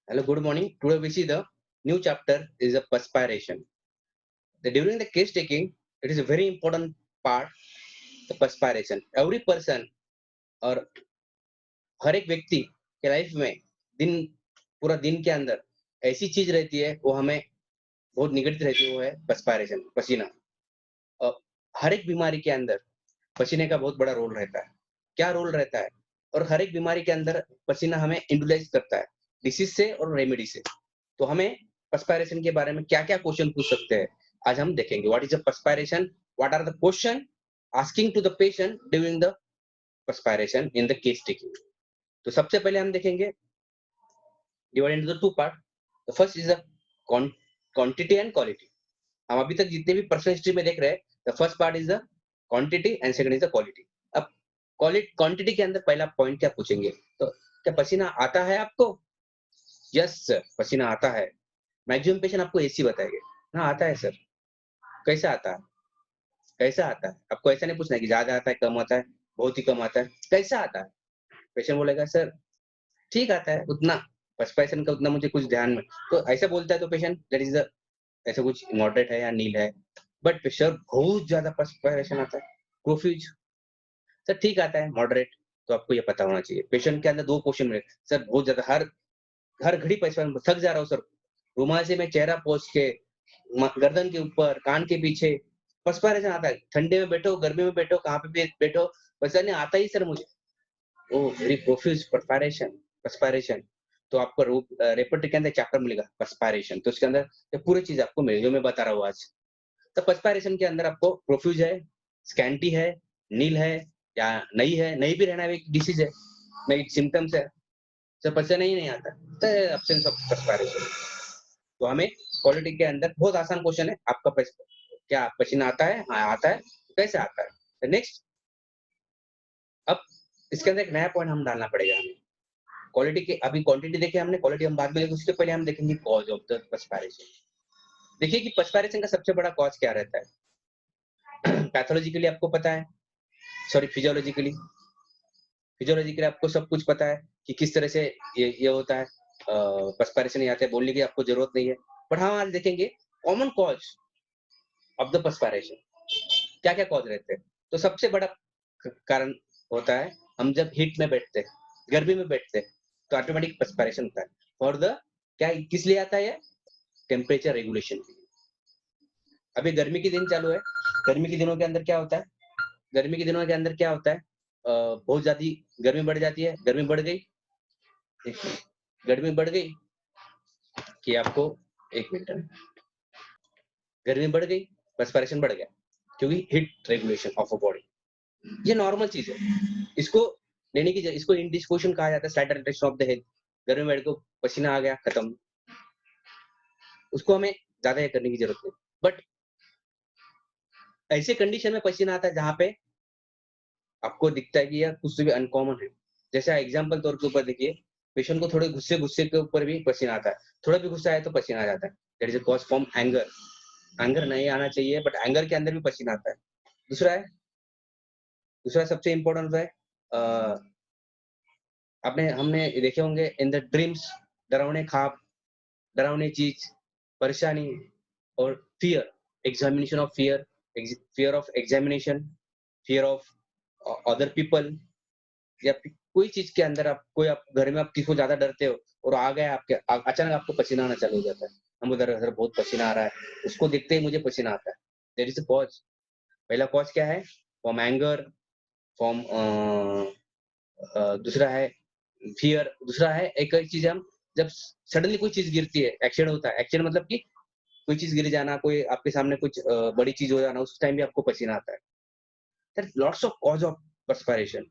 Hello, good morning. Today we see the new chapter is a perspiration. During the case taking, it is a very important part, the perspiration. Every person और हर एक व्यक्ति के life में दिन पूरा दिन के अंदर ऐसी चीज रहती है वो हमें बहुत निगड़ती रहती है, वो है perspiration, पसीना। और हर एक बीमारी के अंदर पसीने का बहुत बड़ा रोल रहता है। क्या रोल रहता है? और हर एक बीमारी के अंदर पसीना हमें इंड्यूलाइज करता है, डिसीज से और रेमेडी से। तो हमें perspiration के बारे में क्या-क्या क्वेश्चन पूछ सकते हैं, आज हम देखेंगे। What is the perspiration? What are the question asking to the patient during the perspiration in the case taking. तो सबसे पहले हम देखेंगे divide into the two part. The first is the quantity and quality. हम अभी तक जितने भी पर्सनल हिस्ट्री में देख रहे हैं, the first part is the quantity and second is the quality. अब क्वांटिटी के अंदर पहला पॉइंट क्या पूछेंगे, तो क्या पसीना आता है आपको? यस सर, पसीना आता है। मैक्सिमम पेशेंट आपको ऐसी बताएंगे, हाँ आता है सर। कैसा आता है? कैसा आता है? आपको ऐसा नहीं पूछना है कि ज्यादा आता है, कम आता है, बहुत ही कम आता है, कैसा आता है? पेशेंट बोलेगा सर ठीक आता है, उतना पर्सपिरेशन का उतना मुझे कुछ ध्यान में। तो ऐसा बोलता है तो पेशेंट दैट इज द ऐसा कुछ मॉडरेट है या नील है। बट सर बहुत ज्यादा पर्सपिरेशन आता है, प्रोफ्यूज, सर ठीक आता है, मॉडरेट। तो आपको ये पता होना चाहिए। पेशेंट के अंदर दो क्वेश्चन में, सर बहुत ज्यादा हर हर घड़ी पर्सपिरेशन, थक जा रहा हूँ सर, रुमाल से मैं चेहरा पोंछ के गर्दन के ऊपर, कान के पीछे पर्सपिरेशन आता है। ठंडे में बैठो, गर्मी में बैठो, कहाँ पे भी बैठो, पसीना नहीं आता ही सर मुझे। Oh very profuse perspiration, perspiration. तो आपको रेपर्टरी के अंदर चैप्टर मिलेगा पर्सपिरेशन, तो उसके अंदर ये पूरी चीज आपको मिलेगी जो मैं बता रहा हूँ आज। तो पर्सपिरेशन के अंदर आपको प्रोफ्यूज है, स्कैंटी है, नील है या नहीं है, नहीं भी रहना एक डिसीज है, नहीं एक सिम्टम्स है, जब पसीना ही नहीं आता तो एब्सेंस ऑफ पर्सपिरेशन। तो हमें क्वालिटी के अंदर बहुत आसान क्वेश्चन है, आपका क्या पसीना आता है? हाँ आता है। कैसे आता है? नेक्स्ट, अब इसके अंदर एक नया पॉइंट हम डालना पड़ेगा हमें। क्वालिटी के अभी क्वांटिटी देखी हमने, क्वालिटी हम बाद में देखेंगे, उसके पहले हम देखेंगे कॉज ऑफ द पर्सपिरेशन। देखिए कि पर्सपिरेशन का सबसे बड़ा कॉज क्या रहता है। पैथोलॉजिकली आपको पता है, सॉरी फिजियोलॉजिकली, फिजियोलॉजिकली आपको सब कुछ पता है कि किस तरह से ये होता है। पर्सपिरेशन नहीं आता है, बोलने की आपको जरूरत नहीं है। बट हाँ आज देखेंगे common cause of the perspiration, क्या क्या कॉज रहते हैं। तो सबसे बड़ा कारण होता है, हम जब हीट में बैठते हैं, गर्मी में बैठते हैं, तो ऑटोमेटिक पर्सपिरेशन होता है। फॉर द क्या किस लिए आता है? टेम्परेचर रेगुलेशन के लिए। अभी गर्मी के दिन चालू है, गर्मी के दिनों के अंदर क्या होता है? गर्मी के दिनों के अंदर क्या होता है? बहुत ज्यादा गर्मी बढ़ जाती है, गर्मी बढ़ गई, गर्मी बढ़ गई कि आपको एक मिनट, गर्मी बढ़ गई, पर्सपिरेशन बढ़ गया, क्योंकि heat regulation of a body. ये नॉर्मल चीज है, इसको लेने की इसको इंडिस्पोजिशन कहा जाता है, slight rotation of the head. गर्मी में को पसीना आ गया, खत्म, उसको हमें ज्यादा ये करने की जरूरत नहीं। बट ऐसे कंडीशन में पसीना आता है जहां पे आपको दिखता है कि यह कुछ भी अनकॉमन है। जैसे एग्जाम्पल तौर के ऊपर देखिए, पेशेंट को थोड़े गुस्से गुस्से के ऊपर भी पसीना आता है, थोड़ा भी गुस्सा आए तो पसीना आ जाता है, that is cause from anger. Anger नहीं आना चाहिए, बट एंगर के अंदर भी पसीना आता है। दूसरा है, दूसरा सबसे इंपॉर्टेंट है, आपने हमने देखे होंगे इन द ड्रीम्स, डरावने ख्वाब, डरावनी चीज, परेशानी और fear, examination of fear, fear of examination, fear of other people, या कोई चीज के अंदर आप कोई आप घर में आप किसी को ज्यादा डरते हो और आ गया आपके अचानक आपको पसीना आना चालू हो जाता है, हम उधर उधर बहुत पसीना आ रहा है, उसको देखते ही मुझे पसीना आता है, देयर इज अ कॉज। पहला कॉज क्या है? फ्रॉम एंगर, फ्रॉम दूसरा है फियर, दूसरा है एक चीज, हम जब सडनली कोई चीज गिरती है, एक्सीडेंट होता है, एक्सीडेंट मतलब कि कोई चीज गिर जाना, कोई आपके सामने कुछ बड़ी चीज हो जाना, उस टाइम भी आपको पसीना आता है। There lots of cause of perspiration,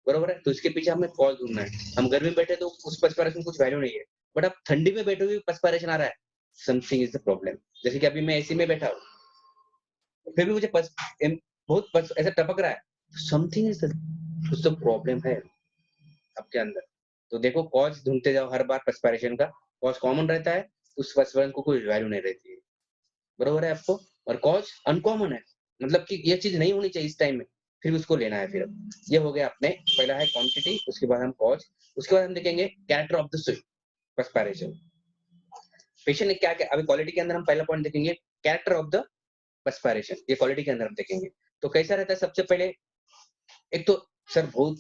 बरोबर है। तो इसके पीछे हमें कॉज ढूंढना है। हम घर में बैठे तो उस पर्सपिरेशन कुछ वैल्यू नहीं है, बट आप ठंडी में बैठे हुए पर्सपिरेशन आ रहा है, समथिंग इज द प्रॉब्लम। जैसे कि अभी मैं एसी में बैठा हूँ, फिर भी मुझे बहुत ऐसा टपक रहा है, समथिंग इज द, कुछ तो प्रॉब्लम है आपके अंदर। तो देखो कॉज ढूंढते जाओ, हर बार पर्सपिरेशन का कॉज कॉमन रहता है, उस पर्सपिरेशन को कोई वैल्यू नहीं रहती है, बरोबर है आपको। और कॉज अनकॉमन है, मतलब कि ये चीज नहीं होनी चाहिए इस टाइम में, फिर उसको लेना है। फिर ये हो गया अपने, पहला है क्वांटिटी, उसके बाद हम कॉज, उसके बाद हम देखेंगे character of the switch. perspiration. Patient ने क्या क्या अभी क्वालिटी के अंदर हम पहला पॉइंट देखेंगे, कैरेक्टर ऑफ द perspiration. ये क्वालिटी के अंदर हम देखेंगे। तो कैसा रहता है, सबसे पहले एक तो सर बहुत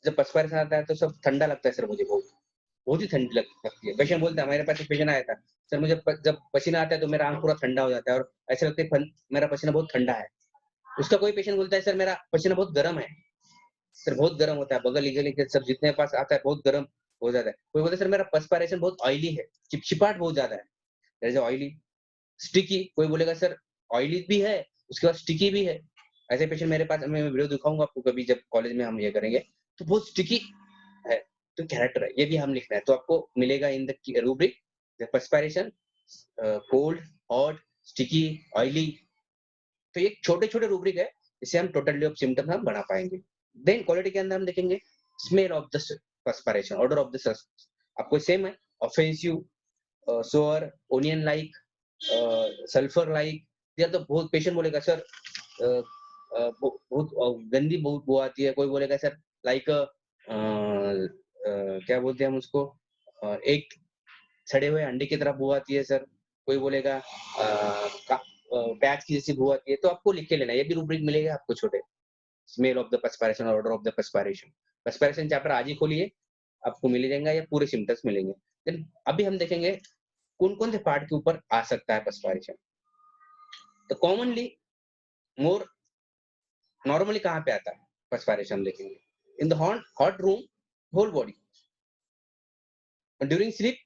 जब perspiration आता है तो सब ठंडा लगता है सर, मुझे बहुत ही ठंडी लगती है। पेशेंट बोलता है, मेरे पास एक पेशेंट आया था, सर मुझे जब पसीना आता है तो मेरा आंख पूरा ठंडा हो जाता है और ऐसा लगता है मेरा पसीना बहुत ठंडा है। उसका कोई पेशेंट बोलता है, सर मेरा पसीना बहुत गर्म है, सर बहुत गर्म होता है, बगल इगल के सब जितने पास आता है बहुत गर्म हो जाता है। कोई बोलता है, सर मेरा perspiration बहुत ऑयली है, चिपचिपाहट बहुत ज्यादा है, देयर इज ऑयली। स्टिकी, कोई बोलेगा सर ऑयली भी है, उसके बाद स्टिकी भी है। ऐसे पेशेंट मेरे पास, मैं वीडियो दिखाऊंगा आपको कभी जब कॉलेज में हम ये करेंगे, तो बहुत स्टिकी है। तो कैरेक्टर है, ये भी हम लिखना है, तो आपको मिलेगा in the rubric the perspiration, cold, hot, sticky, oily. तो ये छोटे-छोटे रूब्रिक है, इससे हम टोटलिटी ऑफ सिम्पटम्स हम बना पाएँगे। देन क्वालिटी के अंदर हम देखेंगे smell of the perspiration, order of the आपको सेम है, offensive, sour, onion like, sulphur like. या तो बहुत पेशेंट बोलेगा सर बहुत गंदी बहुत बू आती है, कोई बोलेगा सर लाइक क्या बोलते हैं हम उसको, एक सड़े हुए अंडे की तरह बू आती है सर, कोई बोलेगा प्याज की जैसी बू आती है। तो आपको लिख के लेना है, ये भी रूब्रिक मिलेगा आपको छोटे, smell of the perspiration, order of the perspiration। perspiration chapter आज ही खोलिए, आपको मिल जाएगा, या पूरे सिम्पटम्स मिलेंगे। देन अभी हम देखेंगे कौन-कौन से पार्ट के ऊपर आ सकता है perspiration। तो कॉमनली मोर नॉर्मली कहाँ पे आता है perspiration, देखेंगे in the hot room, whole body, during sleep,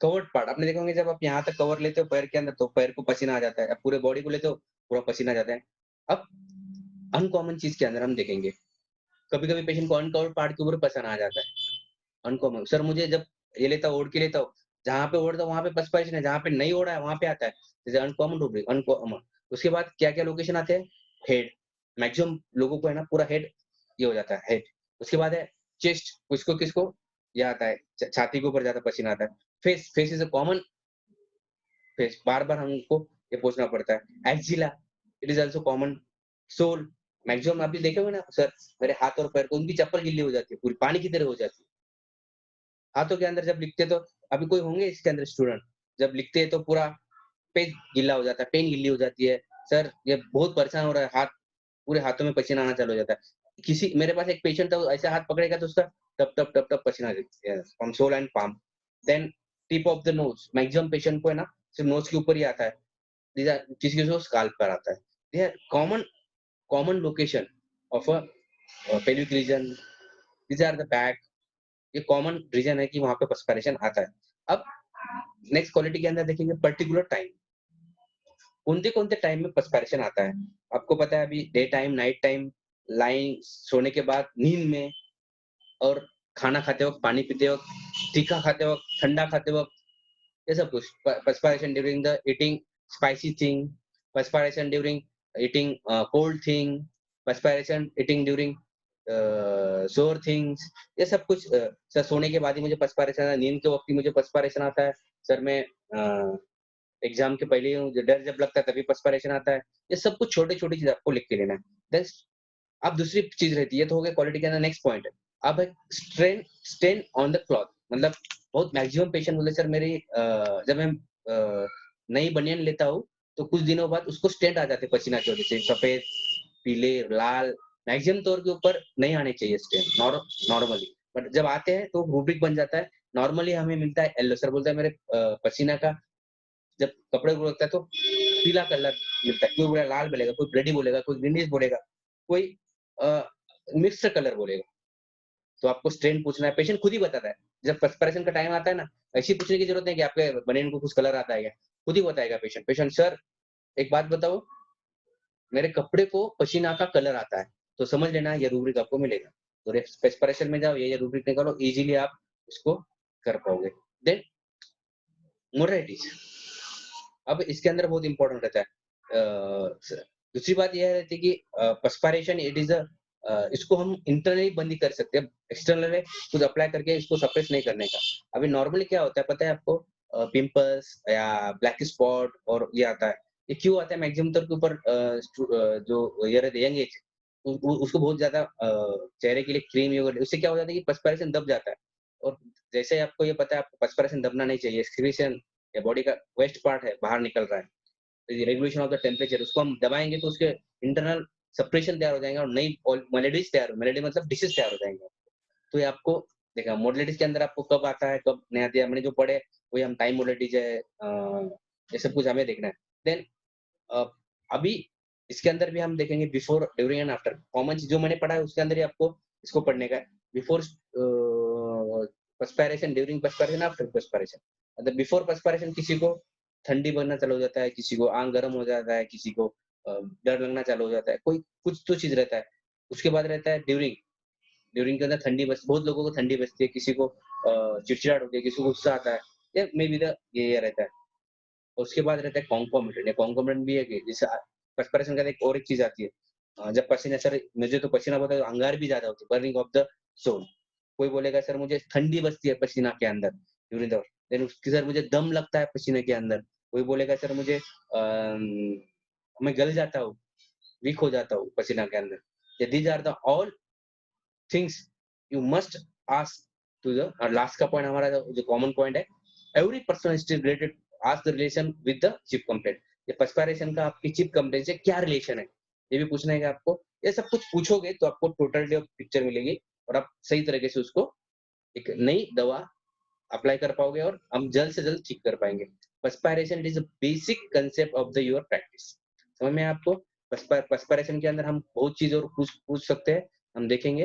covered part. आपने देखा होंगे जब आप यहाँ तक कवर लेते हो पैर के अंदर तो पैर को पसीना आ जाता है, अब पूरे बॉडी को लेते हो पूरा पसीना आ जाता है। अब अनकॉमन चीज के अंदर हम देखेंगे, कभी-कभी पेशेंट को अनकवर्ड पार्ट के ऊपर पसीना आ जाता है। अनकॉमन, सर मुझे जब ये लेता हूँ, ओढ़ के लेता हूँ, जहाँ पे ओढ़ता हूँ वहाँ पे perspiration है, जहाँ पे नहीं ओढ़ा है वहाँ पे आता है। जैसे अनकॉमन रूब्रिक, अनकॉमन। उसके बाद क्या-क्या लोकेशन आते हैं? हेड, मैक्सिमम लोगों को है ना पूरा हेड ये हो जाता है, हेड। उसके बाद है चेस्ट, किसको-किसको ये आता है, छाती के ऊपर ज़्यादा पसीना आता है। Face, face is a common face, बार-बार हमको ये पूछना पड़ता है। Axilla, it is also common. Sole, maximum आप भी देखे होंगे ना सर, मेरे हाथ और पैर को उनकी चप्पल गीली हो जाती है, पूरी पानी की तरह हो जाती है। हाथों के अंदर जब लिखते तो अभी कोई होंगे इसके अंदर स्टूडेंट, जब लिखते हैं तो पूरा पेज गीला हो जाता है, पेन गीली हो जाती है। सर ये बहुत परेशान हो रहा है, हाथ पूरे हाथों में पसीना आना चालू हो जाता है। किसी मेरे पास एक पेशेंट था, वो ऐसे हाथ पकड़ेगा तो उसका टप-टप पसीना from sole and palm. Then tip of the nose, maximum patient को है ना सिर्फ नोज़ के ऊपर ही आता है। these are किसी-किसी को स्काल्प पर आता है। They are common location of a pelvic region, these are the back, ये कॉमन रीजन है कि वहाँ पे perspiration आता है। अब नेक्स्ट क्वालिटी के अंदर देखेंगे पर्टिकुलर टाइम, कौन-से टाइम में perspiration आता है। आपको पता है अभी day time, night time, line सोने के बाद, नींद में, और खाना खाते वक़्त, पानी पीते वक़्त, तीखा खाते वक़्त, ठंडा खाते वक़्त, ये सब कुछ। perspiration during the eating spicy thing, perspiration during eating cold thing, perspiration eating during sour things, ये सब कुछ। सर सोने के बाद ही मुझे perspiration आता है, नींद के वक़्त ही मुझे perspiration आता है। सर मैं एग्ज़ाम के पहले ही मुझे डर जब लगता है तभी perspiration आता है। ये सब कुछ छोटी-छोटी चीज़ आपको लिख के लेना है। देन अब दूसरी चीज़ रहती है, ये तो हो गया क्वालिटी के अंदर, नेक्स्ट पॉइंट है। अब है स्टेन ऑन द क्लॉथ, मतलब बहुत मैक्सिमम पेशेंट बोले सर मेरी जब मैं नई बनियान लेता हूँ तो कुछ दिनों बाद उसको स्टेंट आ जाते हैं पसीना की वजह से, सफेद, पीले, लाल। मैक्सिमम तौर के ऊपर नहीं आने चाहिए स्टेन नॉर्मली, बट जब आते हैं तो रूब्रिक बन जाता है। नॉर्मली हमें मिलता है येलो, सर बोलता है मेरे पसीना का जब कपड़े को लगता है तो पीला कलर मिलता है, कोई बोलेगा लाल बोलेगा, कोई रेडी बोलेगा, कोई ग्रीनिश बोलेगा, कोई मिक्स्ड कलर बोलेगा। तो आपको स्ट्रेन पूछना है, पेशेंट खुद ही बताता है। जब perspiration का टाइम आता है ना, ऐसी पूछने की जरूरत नहीं कि आपके बनियान को कुछ कलर आता है क्या, खुद ही बताएगा पेशेंट। पेशेंट सर एक बात बताओ, मेरे कपड़े को पसीना का कलर आता है, तो समझ लेना ये रूब्रिक आपको मिलेगा। तो perspiration में जाओ, ये रूब्रिक निकालो, इजीली आप इसको कर पाओगे। देन मोरालिटीज, अब इसके अंदर बहुत इंपॉर्टेंट रहता है। दूसरी बात यह रहती है कि perspiration इट इज इसको हम इंटरनली बंद ही कर सकते हैं, एक्सटर्नल कुछ अप्लाई करके इसको सप्रेस नहीं करने का। अभी नॉर्मली क्या होता है पता है आपको, पिंपल्स या ब्लैक स्पॉट और ये आता है, ये क्यों आता है मैक्सिमम तौर के ऊपर, जो ये रहते यंग एज, उसको बहुत ज्यादा चेहरे के लिए क्रीम, उससे क्या हो जाता है कि perspiration दब जाता है और जैसे ही आपको ये पता है आपको पर्सपिरेशन दबना नहीं चाहिए, एक्सक्रीशन या बॉडी का वेस्ट पार्ट है, बाहर निकल रहा है, तो रेगुलेशन ऑफ द टेम्परेचर उसको हम दबाएँगे तो उसके इंटरनल सेपरेशन तैयार हो जाएँगे और नई मेलोडीज़ तैयार हो मेलोडी मतलब डिशेज़ तैयार हो जाएँगे। तो ये आपको देखा मोडलिटीज़ के अंदर आपको कब आता है, कब नहीं आती है, हमने जो पढ़े वही हम टाइम मोडलिटीज़ है ये सब कुछ हमें देखना है। देन अ, अभी इसके अंदर भी हम देखेंगे before, during and after. Common चीज़ जो मैंने पढ़ा है उसके अंदर ही आपको इसको पढ़ने का है। Before perspiration, during perspiration, after perspiration. मतलब बिफोर पर्सपिरेशन किसी को ठंडी बनना चालू हो जाता है, किसी को आँख गरम हो जाता है, किसी को डर लगना चालू हो जाता है, कोई कुछ तो चीज़ रहता है। उसके बाद रहता है ड्यूरिंग, ड्यूरिंग के अंदर ठंडी बस बहुत लोगों को ठंडी बसती है, किसी को चिड़चिड़ाहट होती है, किसी को गुस्सा आता है, या मे बी द ये रहता है। उसके बाद रहता है कॉन्कोमिटेंट, या कॉन्कोमिटेंट भी है कि जैसे पर्सपिरेशन के बाद एक और एक चीज़ आती है। जब पसीना सर मुझे तो पसीना बहुत है, तो अंगार भी ज़्यादा होती है, बर्निंग ऑफ द सोल। कोई बोलेगा सर मुझे ठंडी बसती है पसीना के अंदर ड्यूरिंग द, देन उसकी सर मुझे दम लगता है पसीने के अंदर। कोई बोलेगा सर मुझे मैं गल जाता हूँ, वीक हो जाता हूँ पसीना के अंदर। These are the all things you must ask to the, और लास्ट का पॉइंट हमारा जो कॉमन पॉइंट है, every person is related, ask the relation with the chief complaint. ये पर्सपिरेशन का आपकी चिप कंप्लेंट से क्या रिलेशन है, ये भी पूछना है कि आपको। ये सब कुछ पूछोगे तो आपको टोटलिटी ऑफ पिक्चर मिलेगी और आप सही तरीके से उसको एक नई दवा अप्लाई कर पाओगे और हम जल्द से जल्द ठीक कर पाएंगे। Perspiration it is a basic concept of the your practice. समझ में आया आपको? पर्सपिरेशन के अंदर हम बहुत चीज और पूछ पूछ सकते हैं, हम देखेंगे।